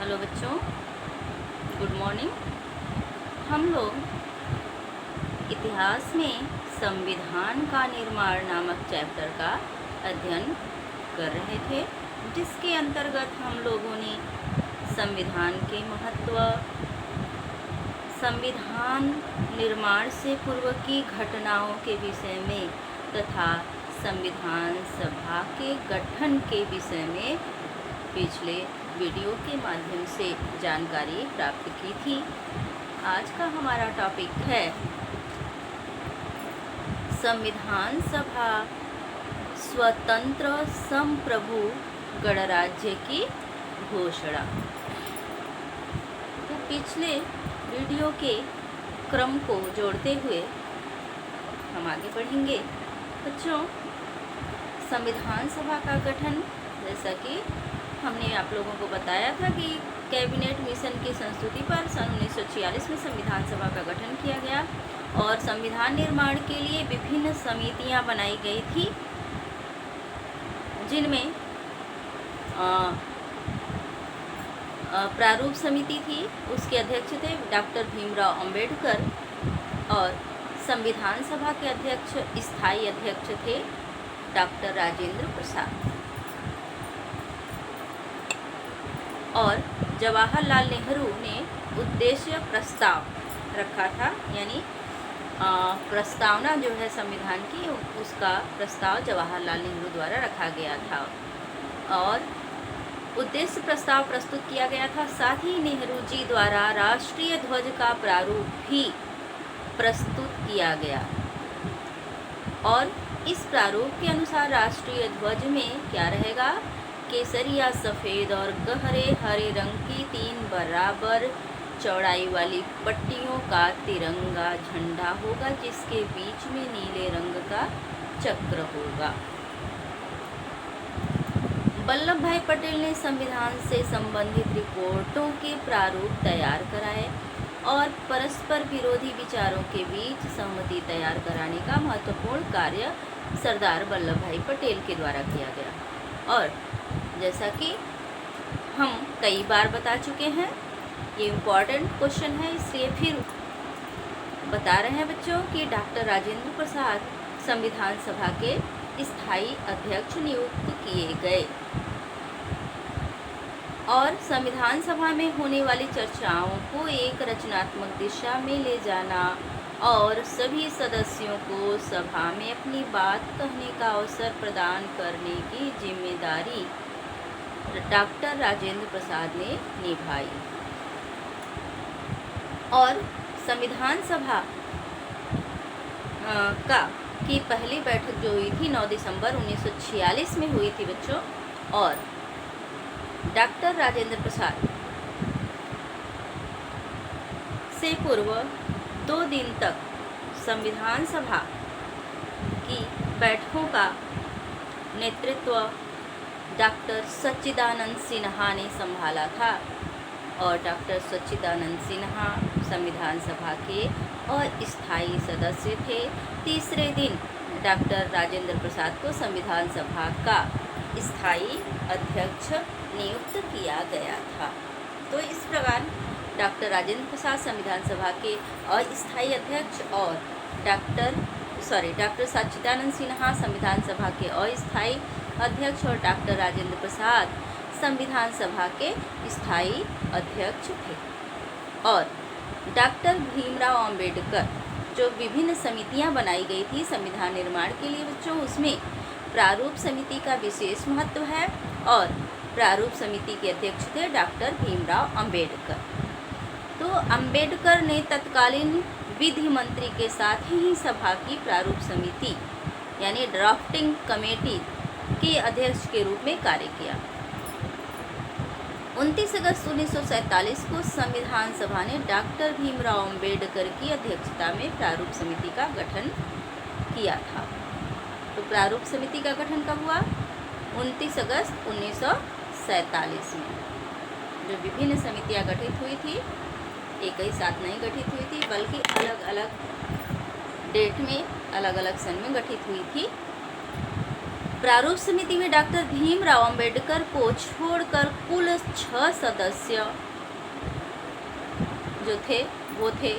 Hello बच्चों, good morning. हम लोग इतिहास में संविधान का निर्माण नामक चैप्टर का अध्ययन कर रहे थे, जिसके अंतर्गत हम लोगों ने संविधान के महत्व, संविधान निर्माण से पूर्व की घटनाओं के विषय में तथा संविधान सभा के गठन के विषय में पिछले वीडियो के माध्यम से जानकारी प्राप्त की थी। आज का हमारा टॉपिक है संविधान सभा स्वतंत्र संप्रभु गणराज्य की घोषणा। तो पिछले वीडियो के क्रम को जोड़ते हुए हम आगे बढ़ेंगे। बच्चों, संविधान सभा का गठन, जैसा कि हमने आप लोगों को बताया था कि कैबिनेट मिशन की संस्तुति पर सन 1946 में संविधान सभा का गठन किया गया और संविधान निर्माण के लिए विभिन्न समितियां बनाई गई थी, जिनमें प्रारूप समिति थी, उसके अध्यक्ष थे डॉक्टर भीमराव अंबेडकर और संविधान सभा के अध्यक्ष, स्थायी अध्यक्ष थे डॉक्टर राजेंद्र प्रसाद। और जवाहरलाल नेहरू ने उद्देश्य प्रस्ताव रखा था, यानी प्रस्तावना जो है संविधान की, उसका प्रस्ताव जवाहरलाल नेहरू द्वारा रखा गया था और उद्देश्य प्रस्ताव प्रस्तुत किया गया था। साथ ही नेहरू जी द्वारा राष्ट्रीय ध्वज का प्रारूप भी प्रस्तुत किया गया और इस प्रारूप के अनुसार राष्ट्रीय ध्वज में क्या रहेगा? केसरिया सफ़ेद और गहरे हरे रंग की 3 बराबर चौड़ाई वाली पट्टियों का तिरंगा झंडा होगा, जिसके बीच में नीले रंग का चक्र होगा। वल्लभ भाई पटेल ने संविधान से संबंधित रिपोर्टों के प्रारूप तैयार कराए और परस्पर विरोधी विचारों के बीच सहमति तैयार कराने का महत्वपूर्ण कार्य सरदार वल्लभ भाई पटेल के द्वारा किया गया। और जैसा कि हम कई बार बता चुके हैं, ये इम्पॉर्टेंट क्वेश्चन है, इसलिए फिर बता रहे हैं बच्चों कि डॉक्टर राजेंद्र प्रसाद संविधान सभा के स्थायी अध्यक्ष नियुक्त किए गए और संविधान सभा में होने वाली चर्चाओं को एक रचनात्मक दिशा में ले जाना और सभी सदस्यों को सभा में अपनी बात कहने का अवसर प्रदान करने की जिम्मेदारी डॉक्टर राजेंद्र प्रसाद ने निभाई। और संविधान सभा की पहली बैठक जो हुई थी 9 दिसंबर 1946 में हुई थी बच्चों, और डॉक्टर राजेंद्र प्रसाद से पूर्व 2 दिन तक संविधान सभा की बैठकों का नेतृत्व डॉक्टर सच्चिदानंद सिन्हा ने संभाला था और डॉक्टर सच्चिदानंद सिन्हा संविधान सभा के अस्थायी सदस्य थे। तीसरे दिन डॉक्टर राजेंद्र प्रसाद को संविधान सभा का स्थायी अध्यक्ष नियुक्त किया गया था। तो इस प्रकार डॉक्टर राजेंद्र प्रसाद संविधान सभा के अस्थायी अध्यक्ष और डॉक्टर सच्चिदानंद सिन्हा संविधान सभा के अस्थायी अध्यक्ष और डॉक्टर राजेंद्र प्रसाद संविधान सभा के स्थायी अध्यक्ष थे। और डॉक्टर भीमराव अंबेडकर, जो विभिन्न समितियां बनाई गई थी संविधान निर्माण के लिए बच्चों, उसमें प्रारूप समिति का विशेष महत्व है और प्रारूप समिति के अध्यक्ष थे डॉक्टर भीमराव अंबेडकर। तो अंबेडकर ने तत्कालीन विधि मंत्री के साथ ही सभा की प्रारूप समिति यानी ड्राफ्टिंग कमेटी के अध्यक्ष के रूप में कार्य किया। 29 अगस्त 1947 को संविधान सभा ने डॉक्टर भीमराव अंबेडकर की अध्यक्षता में प्रारूप समिति का गठन किया था। तो प्रारूप समिति का गठन कब हुआ? 29 अगस्त 1947 में। जो विभिन्न समितियां गठित हुई थी, एक ही साथ नहीं गठित हुई थी, बल्कि अलग अलग डेट में, अलग अलग सन में गठित हुई थी। प्रारूप समिति में डॉक्टर भीमराव अंबेडकर को छोड़कर कुल 6 सदस्य जो थे वो थे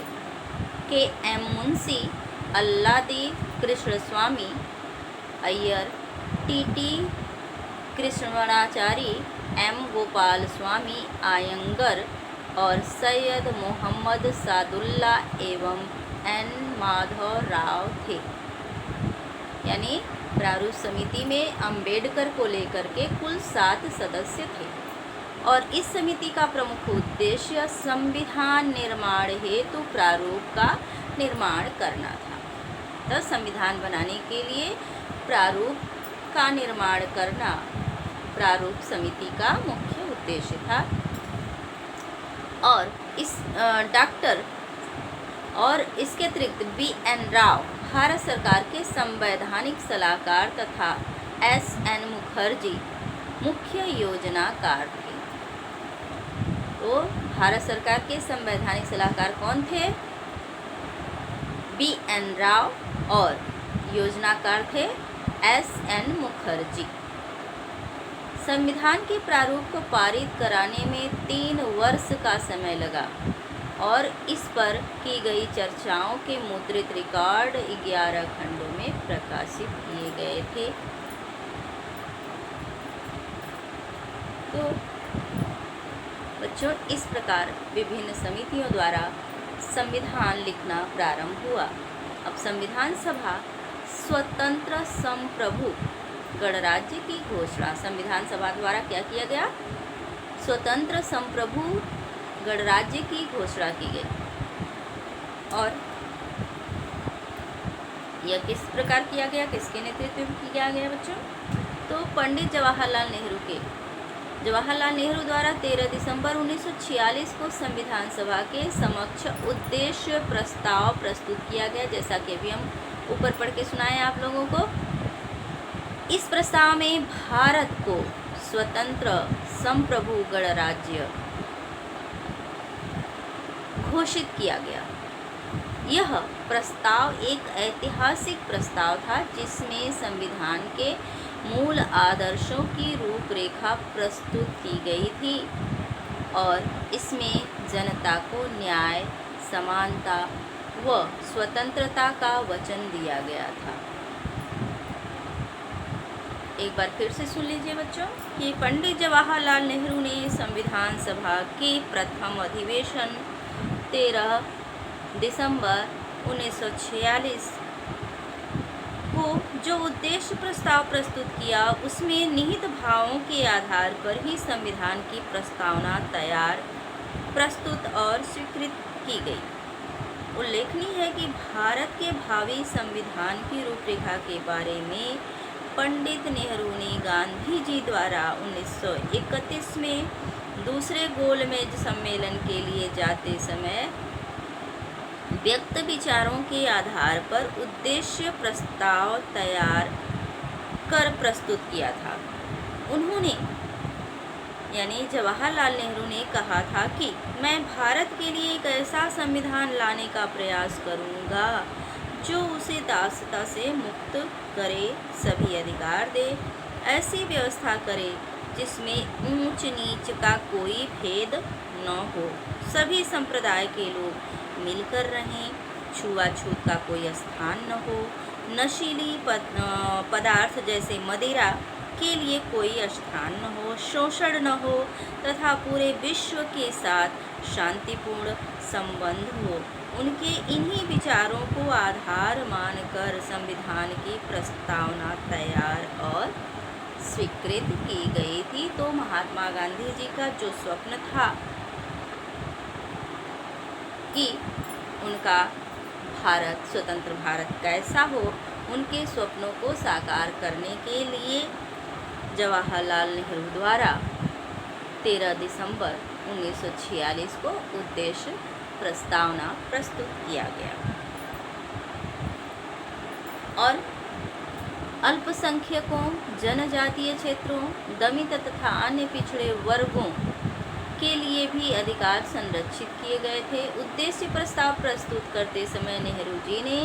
K M Munshi, Alladi Krishnaswami Ayyar, T Krishnamachari, M Gopalaswami Ayyangar और सैयद मोहम्मद सादुल्ला एवं एन माधव राव थे। यानी प्रारूप समिति में अंबेडकर को लेकर के कुल 7 सदस्य थे और इस समिति का प्रमुख उद्देश्य संविधान निर्माण हेतु प्रारूप का निर्माण करना था। तो संविधान बनाने के लिए प्रारूप का निर्माण करना प्रारूप समिति का मुख्य उद्देश्य था। और इस डॉक्टर और इसके अतिरिक्त BN राव भारत सरकार के संवैधानिक सलाहकार तथा SN मुखर्जी मुख्य योजनाकार थे। तो भारत सरकार के संवैधानिक सलाहकार कौन थे? BN राव और योजनाकार थे SN मुखर्जी। संविधान के प्रारूप को पारित कराने में 3 वर्ष का समय लगा और इस पर की गई चर्चाओं के मुद्रित रिकॉर्ड 11 खंडों में प्रकाशित किए गए थे। तो बच्चों, इस प्रकार विभिन्न समितियों द्वारा संविधान लिखना प्रारंभ हुआ। अब संविधान सभा स्वतंत्र संप्रभु गणराज्य की घोषणा, संविधान सभा द्वारा क्या किया गया? स्वतंत्र संप्रभु गणराज्य की घोषणा की गई। और यह किस प्रकार किया गया, किसके नेतृत्व में किया गया बच्चों? तो पंडित जवाहरलाल नेहरू द्वारा 13 दिसंबर 1946 को संविधान सभा के समक्ष उद्देश्य प्रस्ताव प्रस्तुत किया गया, जैसा कि अभी हम ऊपर पढ़ के सुनाए आप लोगों को। इस प्रस्ताव में भारत को स्वतंत्र संप्रभु गणराज्य घोषित किया गया। यह प्रस्ताव एक ऐतिहासिक प्रस्ताव था जिसमें संविधान के मूल आदर्शों की रूपरेखा प्रस्तुत की गई थी और इसमें जनता को न्याय, समानता व स्वतंत्रता का वचन दिया गया था। एक बार फिर से सुन लीजिए बच्चों कि पंडित जवाहरलाल नेहरू ने संविधान सभा के प्रथम अधिवेशन 13 दिसंबर 1946 को जो उद्देश्य प्रस्ताव प्रस्तुत किया उसमें निहित भावों के आधार पर ही संविधान की प्रस्तावना तैयार, प्रस्तुत और स्वीकृत की गई। उल्लेखनीय है कि भारत के भावी संविधान की रूपरेखा के बारे में पंडित नेहरू ने गांधी जी द्वारा 1931 में दूसरे गोलमेज सम्मेलन के लिए जाते समय व्यक्त विचारों के आधार पर उद्देश्य प्रस्ताव तैयार कर प्रस्तुत किया था। उन्होंने यानी जवाहरलाल नेहरू ने कहा था कि मैं भारत के लिए एक ऐसा संविधान लाने का प्रयास करूंगा जो उसे दासता से मुक्त करे, सभी अधिकार दे, ऐसी व्यवस्था करे जिसमें ऊंच नीच का कोई भेद न हो, सभी संप्रदाय के लोग मिलकर रहें, छुआछूत का कोई स्थान न हो, नशीली पदार्थ जैसे मदिरा के लिए कोई स्थान न हो, शोषण न हो तथा पूरे विश्व के साथ शांतिपूर्ण संबंध हो। उनके इन्हीं विचारों को आधार मानकर संविधान की प्रस्तावना तैयार और स्वीकृत की गई थी। तो महात्मा गांधी जी का जो स्वप्न था कि उनका भारत, स्वतंत्र भारत कैसा हो, उनके स्वप्नों को साकार करने के लिए जवाहरलाल नेहरू द्वारा 13 दिसंबर 1946 को उद्देश्य प्रस्तावना प्रस्तुत किया गया। और अल्पसंख्यकों, जनजातीय क्षेत्रों, दलित तथा अन्य पिछड़े वर्गों के लिए भी अधिकार संरक्षित किए गए थे। उद्देश्य प्रस्ताव प्रस्तुत करते समय नेहरू जी ने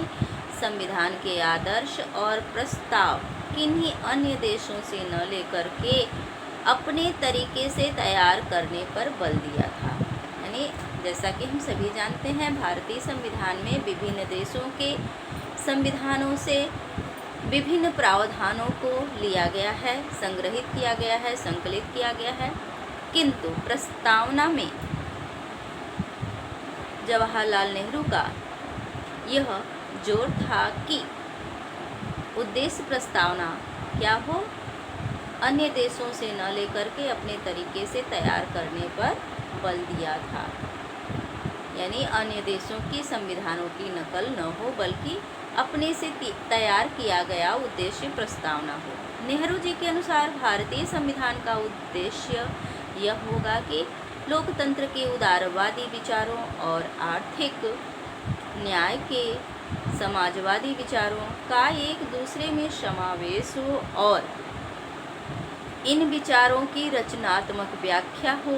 संविधान के आदर्श और प्रस्ताव किन्हीं अन्य देशों से न लेकर के अपने तरीके से तैयार करने पर बल दिया था। यानी जैसा कि हम सभी जानते हैं, भारतीय संविधान में विभिन्न देशों के संविधानों से विभिन्न प्रावधानों को लिया गया है, संग्रहित किया गया है, संकलित किया गया है, किंतु प्रस्तावना में जवाहरलाल नेहरू का यह जोर था कि उद्देश्य प्रस्तावना क्या हो, अन्य देशों से न लेकर के अपने तरीके से तैयार करने पर बल दिया था। यानी अन्य देशों की संविधानों की नकल न हो, बल्कि अपने से तैयार किया गया उद्देश्य प्रस्तावना हो। नेहरू जी के अनुसार भारतीय संविधान का उद्देश्य यह होगा कि लोकतंत्र के उदारवादी विचारों और आर्थिक न्याय के समाजवादी विचारों का एक दूसरे में समावेश हो और इन विचारों की रचनात्मक व्याख्या हो।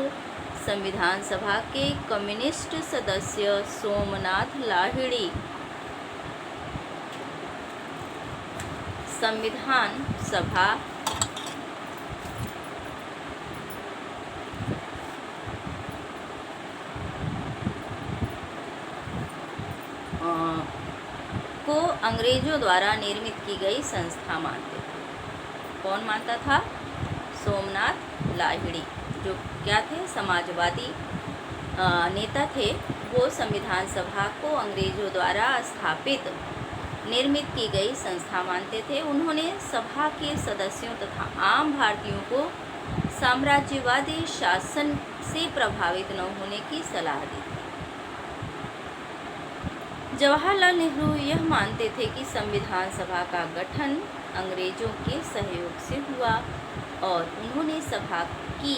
संविधान सभा के कम्युनिस्ट सदस्य सोमनाथ लाहिड़ी संविधान सभा को अंग्रेजों द्वारा निर्मित की गई संस्था मानते थे। कौन मानता था? सोमनाथ लाहिड़ी, जो क्या थे? समाजवादी नेता थे। वो संविधान सभा को अंग्रेजों द्वारा स्थापित निर्मित की गई संस्था मानते थे। उन्होंने सभा के सदस्यों तथा आम भारतीयों को साम्राज्यवादी शासन से प्रभावित न होने की सलाह दी थी। जवाहरलाल नेहरू यह मानते थे कि संविधान सभा का गठन अंग्रेजों के सहयोग से हुआ और उन्होंने सभा की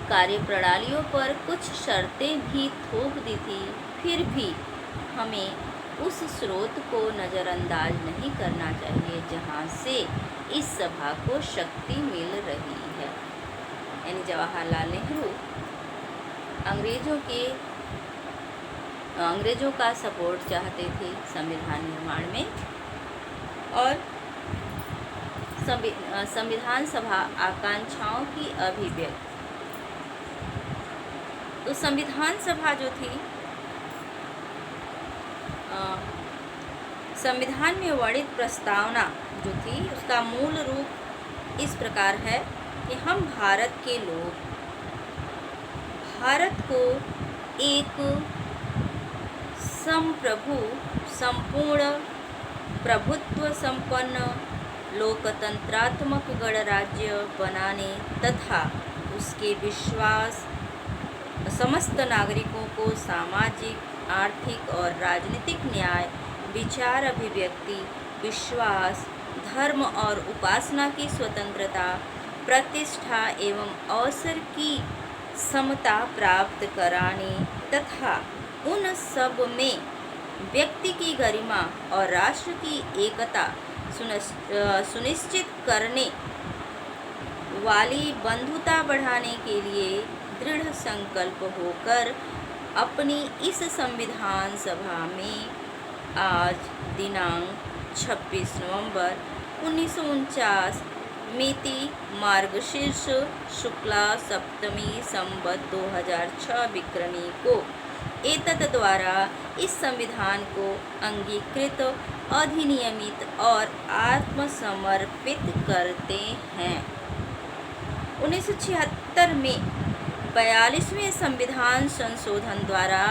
कार्यप्रणालियों पर कुछ शर्तें भी थोप दी थी। फिर भी हमें उस स्रोत को नज़रअंदाज नहीं करना चाहिए जहां से इस सभा को शक्ति मिल रही है। यानी जवाहरलाल नेहरू अंग्रेजों का सपोर्ट चाहते थे संविधान निर्माण में और संविधान सभा आकांक्षाओं की अभिव्यक्ति। तो संविधान सभा जो थी, संविधान में वर्णित प्रस्तावना जो थी उसका मूल रूप इस प्रकार है कि हम भारत के लोग भारत को एक संप्रभु, संपूर्ण प्रभुत्व संपन्न लोकतंत्रात्मक गणराज्य बनाने तथा उसके विश्वास समस्त नागरिकों को सामाजिक, आर्थिक और राजनीतिक न्याय, विचार अभिव्यक्ति, विश्वास, धर्म और उपासना की स्वतंत्रता, प्रतिष्ठा एवं अवसर की समता प्राप्त कराने तथा उन सब में व्यक्ति की गरिमा और राष्ट्र की एकता सुनिश्चित करने वाली बंधुता बढ़ाने के लिए दृढ़ संकल्प होकर अपनी इस संविधान सभा में आज दिनांक 26 नवंबर 1949 मिति मार्गशीर्ष शुक्ला सप्तमी संवत 2006 विक्रमी को एतद द्वारा इस संविधान को अंगीकृत, अधिनियमित और आत्मसमर्पित करते हैं। 1976 में 42वें संविधान संशोधन द्वारा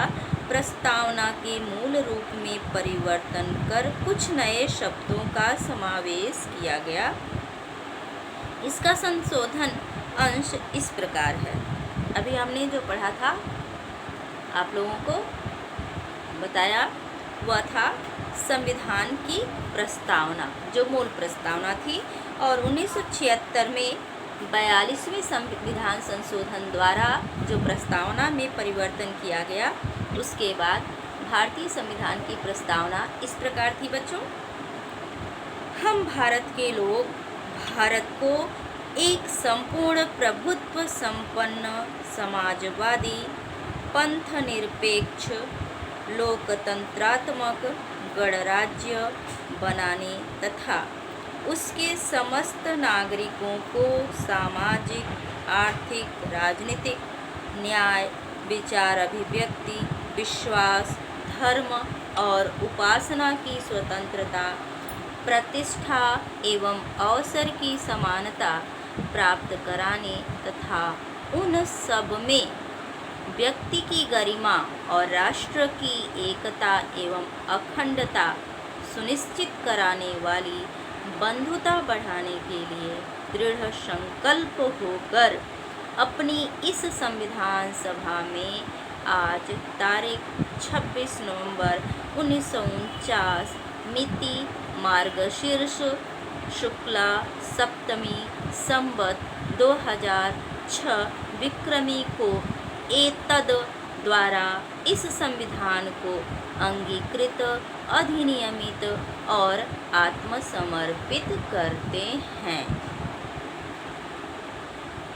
प्रस्तावना के मूल रूप में परिवर्तन कर कुछ नए शब्दों का समावेश किया गया। इसका संशोधन अंश इस प्रकार है। अभी हमने जो पढ़ा था, आप लोगों को बताया, वह था संविधान की प्रस्तावना, जो मूल प्रस्तावना थी। और 1976 में 42वें संविधान संशोधन द्वारा जो प्रस्तावना में परिवर्तन किया गया, उसके बाद भारतीय संविधान की प्रस्तावना इस प्रकार थी बच्चों। हम भारत के लोग भारत को एक संपूर्ण प्रभुत्व संपन्न समाजवादी, पंथ निरपेक्ष, लोकतंत्रात्मक गणराज्य बनाने तथा उसके समस्त नागरिकों को सामाजिक, आर्थिक, राजनीतिक, न्याय, विचार अभिव्यक्ति, विश्वास, धर्म और उपासना की स्वतंत्रता, प्रतिष्ठा एवं अवसर की समानता प्राप्त कराने तथा उन सब में व्यक्ति की गरिमा और राष्ट्र की एकता एवं अखंडता सुनिश्चित कराने वाली बंधुता बढ़ाने के लिए दृढ़ संकल्प होकर अपनी इस संविधान सभा में आज तारीख 26 नवंबर 1949 मिति मार्गशीर्ष शुक्ला सप्तमी संवत 2006 विक्रमी को एतद द्वारा इस संविधान को अंगीकृत, अधिनियमित और आत्मसमर्पित करते हैं।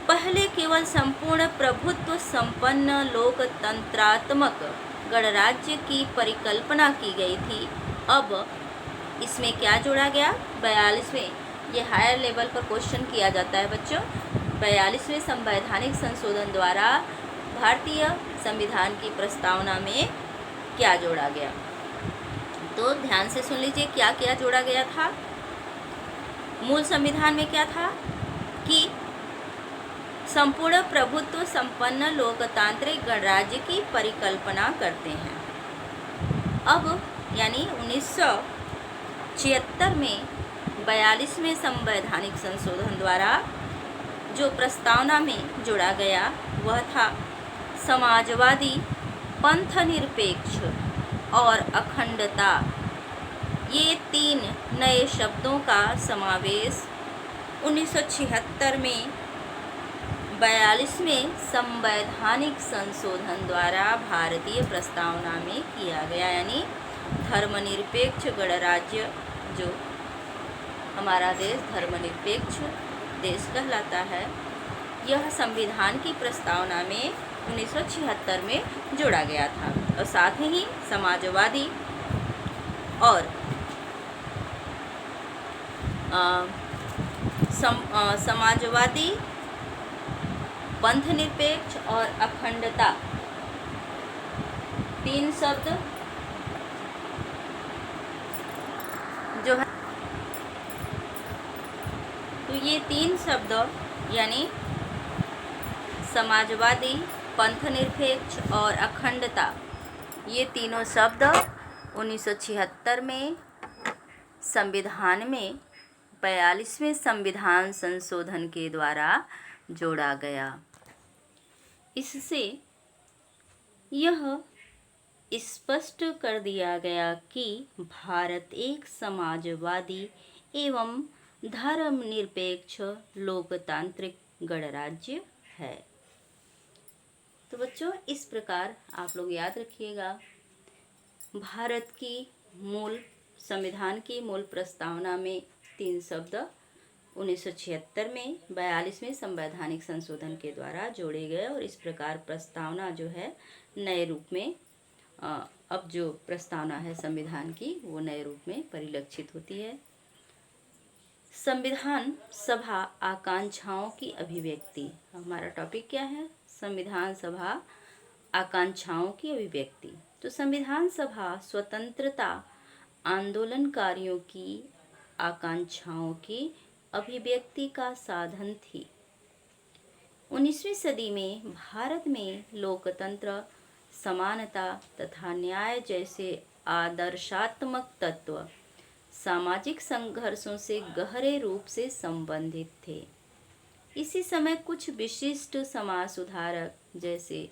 पहले केवल संपूर्ण प्रभुत्व संपन्न लोकतंत्रात्मक गणराज्य की परिकल्पना की गई थी। अब इसमें क्या जोड़ा गया? 42वें, ये हायर लेवल पर क्वेश्चन किया जाता है बच्चों। 42वें संवैधानिक संशोधन द्वारा भारतीय संविधान की प्रस्तावना में क्या जोड़ा गया? तो ध्यान से सुन लीजिए क्या क्या जोड़ा गया था। मूल संविधान में क्या था कि संपूर्ण प्रभुत्व संपन्न लोकतांत्रिक गणराज्य की परिकल्पना करते हैं। अब यानी 1976 में 42वें संवैधानिक संशोधन द्वारा जो प्रस्तावना में जोड़ा गया वह था समाजवादी, पंथनिरपेक्ष और अखंडता। ये 3 नए शब्दों का समावेश 1976 में 42वें संवैधानिक संशोधन द्वारा भारतीय प्रस्तावना में किया गया। यानी धर्मनिरपेक्ष गणराज्य, जो हमारा देश धर्मनिरपेक्ष देश कहलाता है, यह संविधान की प्रस्तावना में 1976 में जोड़ा गया था। और साथ ही समाजवादी और समाजवादी, पंथनिरपेक्ष और अखंडता 3 शब्द जो है, तो ये 3 शब्द यानी समाजवादी, पंथनिरपेक्ष और अखंडता, ये तीनों शब्द 1976 में संविधान में 42वें संविधान संशोधन के द्वारा जोड़ा गया। इससे यह स्पष्ट कर दिया गया कि भारत एक समाजवादी एवं धर्मनिरपेक्ष लोकतांत्रिक गणराज्य है। तो बच्चों, इस प्रकार आप लोग याद रखिएगा, भारत की मूल संविधान की मूल प्रस्तावना में 3 शब्द 1976 में 42वें संवैधानिक संशोधन के द्वारा जोड़े गए और इस प्रकार प्रस्तावना जो है नए रूप में अब जो प्रस्तावना है संविधान की वो नए रूप में परिलक्षित होती है। संविधान सभा आकांक्षाओं की अभिव्यक्ति, हमारा टॉपिक क्या है? संविधान सभा आकांक्षाओं की अभिव्यक्ति। तो संविधान सभा स्वतंत्रता आंदोलनकारियों की आकांक्षाओं की अभिव्यक्ति का साधन थी। 19वीं सदी में भारत में लोकतंत्र, समानता तथा न्याय जैसे आदर्शात्मक तत्व सामाजिक संघर्षों से गहरे रूप से संबंधित थे। इसी समय कुछ विशिष्ट समाज सुधारक जैसे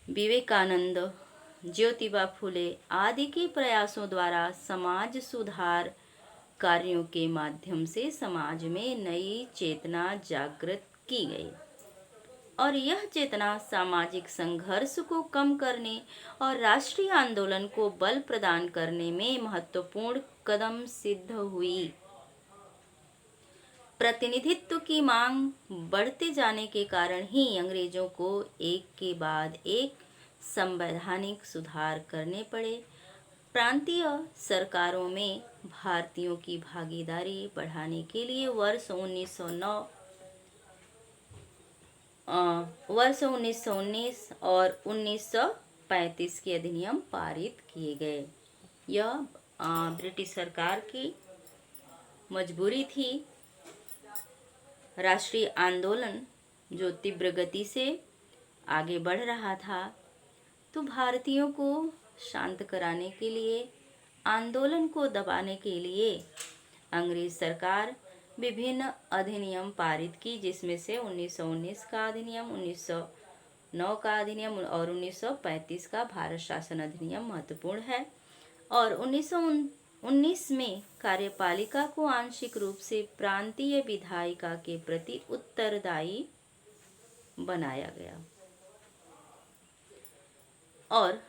विवेकानंद, ज्योतिबा फुले आदि के प्रयासों द्वारा समाज सुधार कार्यों के माध्यम से समाज में नई चेतना जागृत की गई और यह चेतना सामाजिक संघर्ष को कम करने और राष्ट्रीय आंदोलन को बल प्रदान करने में महत्वपूर्ण कदम सिद्ध हुई। प्रतिनिधित्व की मांग बढ़ते जाने के कारण ही अंग्रेजों को एक के बाद एक संवैधानिक सुधार करने पड़े प्रांतीय सरकारों में भारतीयों की भागीदारी बढ़ाने के लिए वर्ष 1919 और 1935 के अधिनियम पारित किए गए। यह ब्रिटिश सरकार की मजबूरी थी। राष्ट्रीय आंदोलन जो तीव्र गति से आगे बढ़ रहा था, तो भारतीयों को शांत कराने के लिए, आंदोलन को दबाने के लिए अंग्रेज सरकार विभिन्न अधिनियम पारित की, जिसमें से 1919 का अधिनियम, 1909 का अधिनियम और 1935 का भारत शासन अधिनियम महत्वपूर्ण है। और 1919 में कार्यपालिका को आंशिक रूप से प्रांतीय विधायिका के प्रति उत्तरदायी बनाया गया और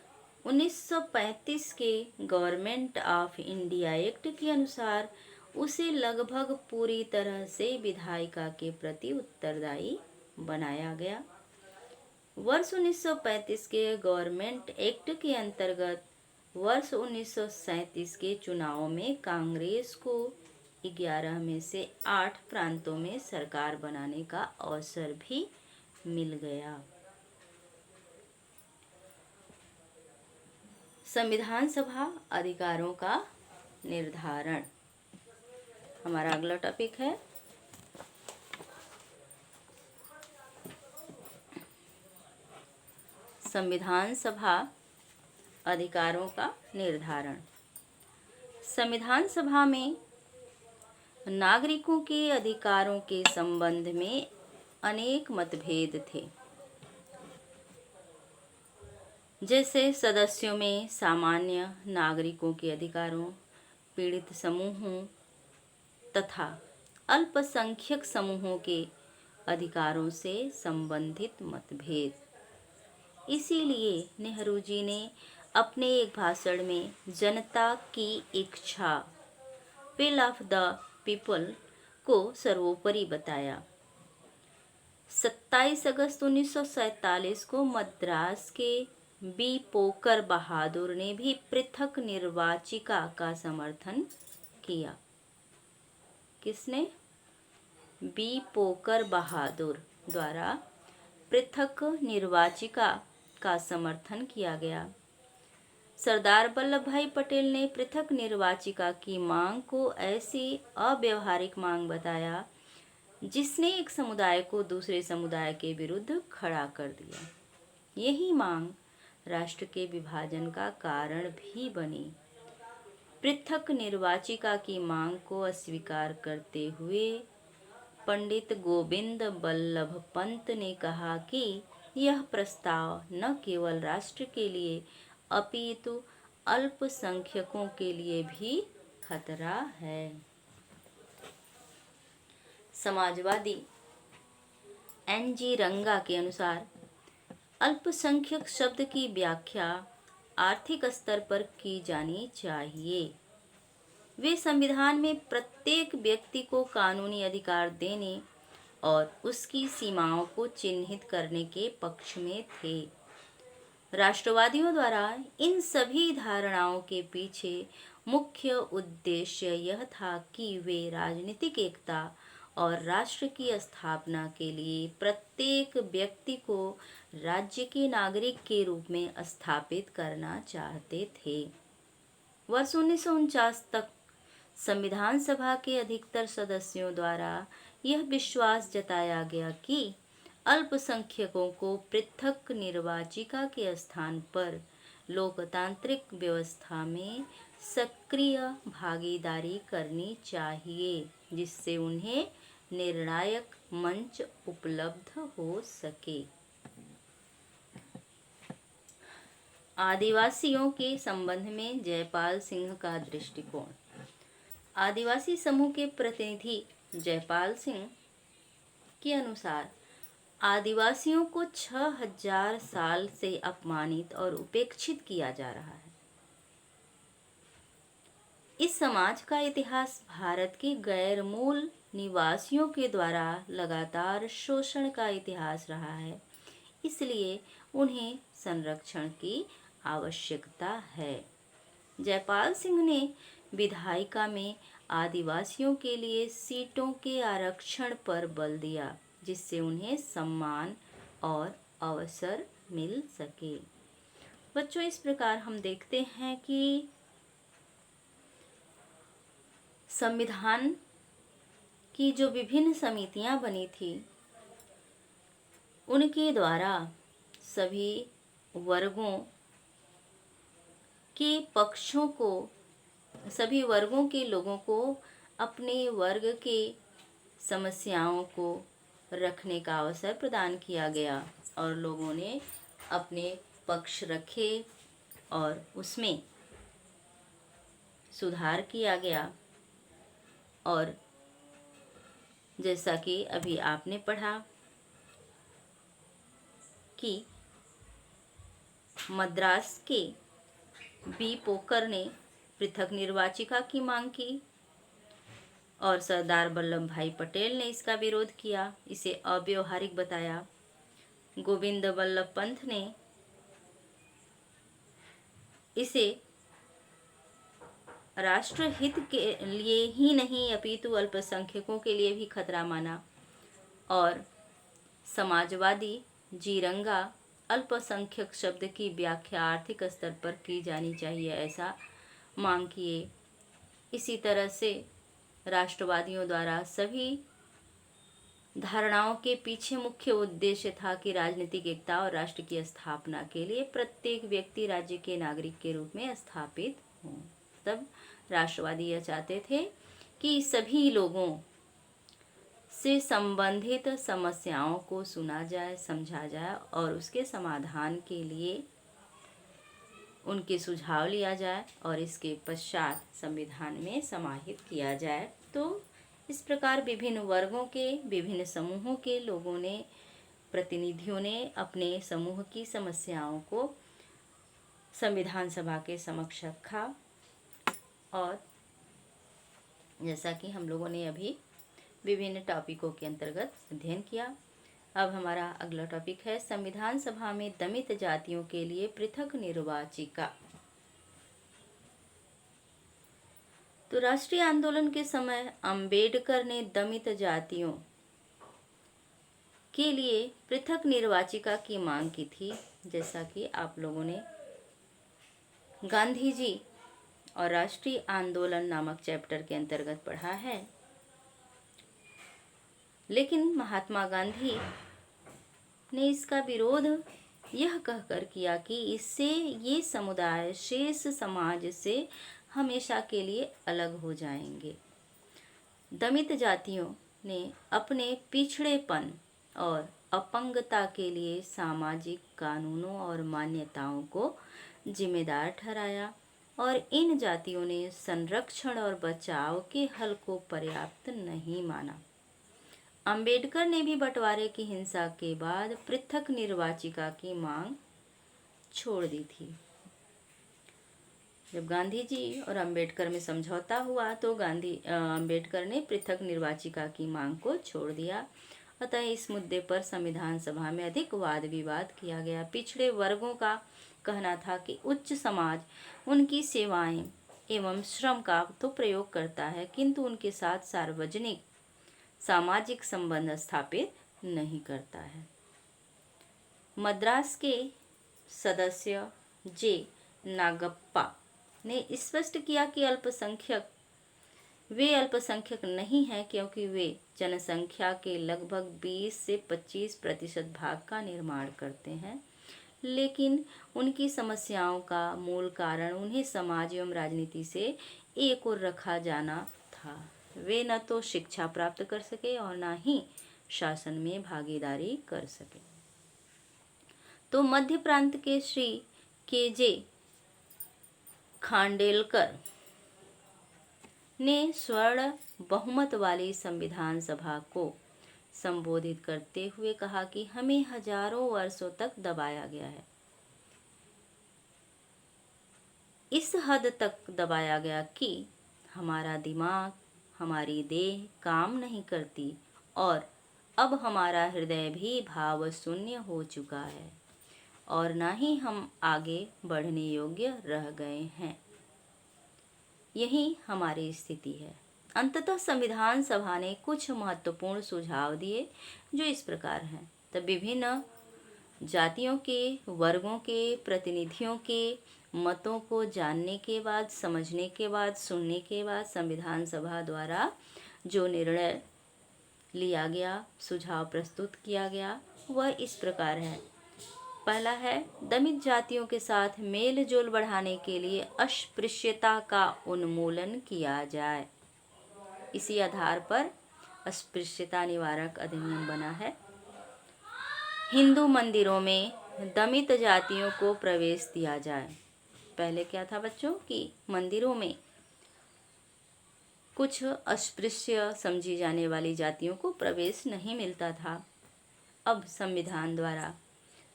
1935 के गवर्नमेंट ऑफ इंडिया एक्ट के अनुसार उसे लगभग पूरी तरह से विधायिका के प्रति उत्तरदायी बनाया गया। वर्ष 1935 के गवर्नमेंट एक्ट के अंतर्गत वर्ष 1937 के चुनाव में कांग्रेस को 11 में से 8 प्रांतों में सरकार बनाने का अवसर भी मिल गया। संविधान सभा अधिकारों का निर्धारण हमारा अगला टॉपिक है। संविधान सभा अधिकारों का निर्धारण। संविधान सभा में नागरिकों के अधिकारों के संबंध में अनेक मतभेद थे। जैसे सदस्यों में सामान्य नागरिकों के अधिकारों, पीड़ित समूहों तथा अल्पसंख्यक समूहों के अधिकारों से संबंधित मतभेद। इसीलिए नेहरू जी ने अपने एक भाषण में जनता की इच्छा, विल ऑफ द पीपल को सर्वोपरि बताया। 27 अगस्त 1947 को मद्रास के बी पोकर बहादुर ने भी पृथक निर्वाचिका का समर्थन किया। किसने? बी पोकर बहादुर द्वारा पृथक निर्वाचिका का समर्थन किया गया। सरदार वल्लभ भाई पटेल ने पृथक निर्वाचिका की मांग को ऐसी अव्यावहारिक मांग बताया जिसने एक समुदाय को दूसरे समुदाय के विरुद्ध खड़ा कर दिया। यही मांग राष्ट्र के विभाजन का कारण भी बनी। पृथक निर्वाचिका की मांग को अस्वीकार करते हुए पंडित गोविंद बल्लभ पंत ने कहा कि यह प्रस्ताव न केवल राष्ट्र के लिए अपितु अल्पसंख्यकों के लिए भी खतरा है। समाजवादी एन.जी. रंगा के अनुसार अल्पसंख्यक शब्द की व्याख्या आर्थिक स्तर पर की जानी चाहिए। वे संविधान में प्रत्येक व्यक्ति को कानूनी अधिकार देने और उसकी सीमाओं को चिन्हित करने के पक्ष में थे। राष्ट्रवादियों द्वारा इन सभी धारणाओं के पीछे मुख्य उद्देश्य यह था कि वे राजनीतिक एकता और राष्ट्र की स्थापना के लिए प्रत्येक व्यक्ति को राज्य के नागरिक के रूप में स्थापित करना चाहते थे। वर्ष 1949 तक संविधान सभा के अधिकतर सदस्यों द्वारा यह विश्वास जताया गया कि अल्पसंख्यकों को पृथक निर्वाचिका के स्थान पर लोकतांत्रिक व्यवस्था में सक्रिय भागीदारी करनी चाहिए, जिससे उन्हें निर्णायक मंच उपलब्ध हो सके। आदिवासियों के संबंध में जयपाल सिंह का दृष्टिकोण। आदिवासी समूह के प्रतिनिधि जयपाल सिंह के अनुसार आदिवासियों को 6000 साल से अपमानित और उपेक्षित किया जा रहा है। इस समाज का इतिहास भारत के गैर मूल निवासियों के द्वारा लगातार शोषण का इतिहास रहा है, इसलिए उन्हें संरक्षण की आवश्यकता है। जयपाल सिंह ने विधायिका में आदिवासियों के लिए सीटों के आरक्षण पर बल दिया, जिससे उन्हें सम्मान और अवसर मिल सके। बच्चों, इस प्रकार हम देखते हैं कि संविधान की जो विभिन्न समितियां बनी थी, उनके द्वारा सभी वर्गों के पक्षों को, सभी वर्गों के लोगों को अपने वर्ग के समस्याओं को रखने का अवसर प्रदान किया गया और लोगों ने अपने पक्ष रखे और उसमें सुधार किया गया। और जैसा कि अभी आपने पढ़ा कि मद्रास के बी पोकर ने पृथक निर्वाचिका की मांग की और सरदार वल्लभ भाई पटेल ने इसका विरोध किया, इसे अव्यावहारिक बताया। गोविंद वल्लभ पंत ने इसे राष्ट्रहित के लिए ही नहीं अपितु अल्पसंख्यकों के लिए भी खतरा माना और समाजवादी जीरंगा अल्पसंख्यक शब्द की व्याख्या आर्थिक स्तर पर की जानी चाहिए, ऐसा मांग किए। इसी तरह से राष्ट्रवादियों द्वारा सभी धारणाओं के पीछे मुख्य उद्देश्य था कि राजनीतिक एकता और राष्ट्र की स्थापना के लिए प्रत्येक व्यक्ति राज्य के नागरिक के रूप में स्थापित हो। तब राष्ट्रवादी यह चाहते थे कि सभी लोगों से संबंधित समस्याओं को सुना जाए, समझा जाए और उसके समाधान के लिए उनके सुझाव लिया जाए और इसके पश्चात संविधान में समाहित किया जाए। तो इस प्रकार विभिन्न वर्गों के, विभिन्न समूहों के लोगों ने, प्रतिनिधियों ने अपने समूह की समस्याओं को संविधान सभा के समक्ष रखा और जैसा कि हम लोगों ने अभी विभिन्न टॉपिकों के अंतर्गत अध्ययन किया। अब हमारा अगला टॉपिक है संविधान सभा में दमित जातियों के लिए पृथक निर्वाचिका। तो राष्ट्रीय आंदोलन के समय अंबेडकर ने दमित जातियों के लिए पृथक निर्वाचिका की मांग की थी, जैसा कि आप लोगों ने गांधी जी और राष्ट्रीय आंदोलन नामक चैप्टर के अंतर्गत पढ़ा है। लेकिन महात्मा गांधी ने इसका विरोध यह कहकर किया कि इससे ये समुदाय शेष समाज से हमेशा के लिए अलग हो जाएंगे। दमित जातियों ने अपने पिछड़ेपन और अपंगता के लिए सामाजिक कानूनों और मान्यताओं को जिम्मेदार ठहराया और इन जातियों ने संरक्षण और बचाव के हल को पर्याप्त नहीं माना। अंबेडकर ने भी बंटवारे की हिंसा के बाद पृथक निर्वाचिका की मांग छोड़ दी थी। जब गांधी जी और अंबेडकर में समझौता हुआ तो अंबेडकर ने पृथक निर्वाचिका की मांग को छोड़ दिया। अतः इस मुद्दे पर संविधान सभा में अधिक वाद विवाद किया गया। पिछड़े वर्गों का कहना था कि उच्च समाज उनकी सेवाएं एवं श्रम का तो प्रयोग करता है, किंतु उनके साथ सार्वजनिक सामाजिक संबंध स्थापित नहीं करता है। मद्रास के सदस्य जे नागप्पा ने स्पष्ट किया कि वे अल्पसंख्यक नहीं हैं, क्योंकि वे जनसंख्या के लगभग 20 से 25% भाग का निर्माण करते हैं। लेकिन उनकी समस्याओं का मूल कारण उन्हें समाज एवं राजनीति से एक ओर रखा जाना था। वे न तो शिक्षा प्राप्त कर सके और न ही शासन में भागीदारी कर सके। तो मध्य प्रांत के श्री के.जे. खांडेलकर ने स्वर्ण बहुमत वाली संविधान सभा को संबोधित करते हुए कहा कि हमें हजारों वर्षों तक दबाया गया है। इस हद तक दबाया गया कि हमारा दिमाग, हमारी देह काम नहीं करती और अब हमारा हृदय भी भाव शून्य हो चुका है और ना ही हम आगे बढ़ने योग्य रह गए हैं। यही हमारी स्थिति है। अंततः संविधान सभा ने कुछ महत्वपूर्ण सुझाव दिए जो इस प्रकार हैं। तब विभिन्न जातियों के, वर्गों के प्रतिनिधियों के मतों को जानने के बाद, समझने के बाद, सुनने के बाद संविधान सभा द्वारा जो निर्णय लिया गया, सुझाव प्रस्तुत किया गया, वह इस प्रकार है। पहला है, दमित जातियों के साथ मेल जोल बढ़ाने के लिए अस्पृश्यता का उन्मूलन किया जाए। इसी आधार पर अस्पृश्यता निवारक अधिनियम बना है। हिंदू मंदिरों में दमित जातियों को प्रवेश दिया जाए। पहले क्या था बच्चों कि मंदिरों में कुछ अस्पृश्य समझी जाने वाली जातियों को प्रवेश नहीं मिलता था। अब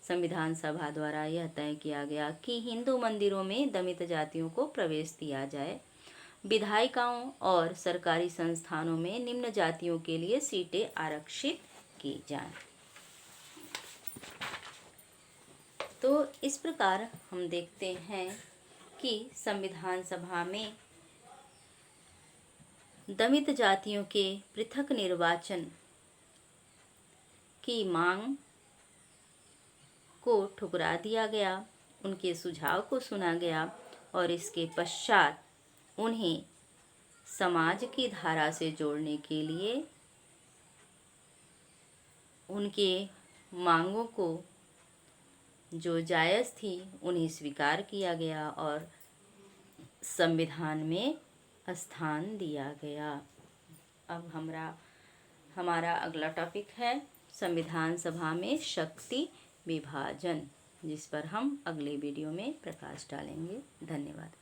संविधान सभा द्वारा यह तय किया गया कि हिंदू मंदिरों में दमित जातियों को प्रवेश दिया जाए। विधायिकाओं और सरकारी संस्थानों में निम्न जातियों के लिए सीटें आरक्षित की जाएं। तो इस प्रकार हम देखते हैं कि संविधान सभा में दमित जातियों के पृथक निर्वाचन की मांग को ठुकरा दिया गया, उनके सुझाव को सुना गया और इसके पश्चात उन्हें समाज की धारा से जोड़ने के लिए उनके मांगों को जो जायज़ थी उन्हें स्वीकार किया गया और संविधान में स्थान दिया गया। अब हमारा अगला टॉपिक है संविधान सभा में शक्ति विभाजन, जिस पर हम अगले वीडियो में प्रकाश डालेंगे। धन्यवाद।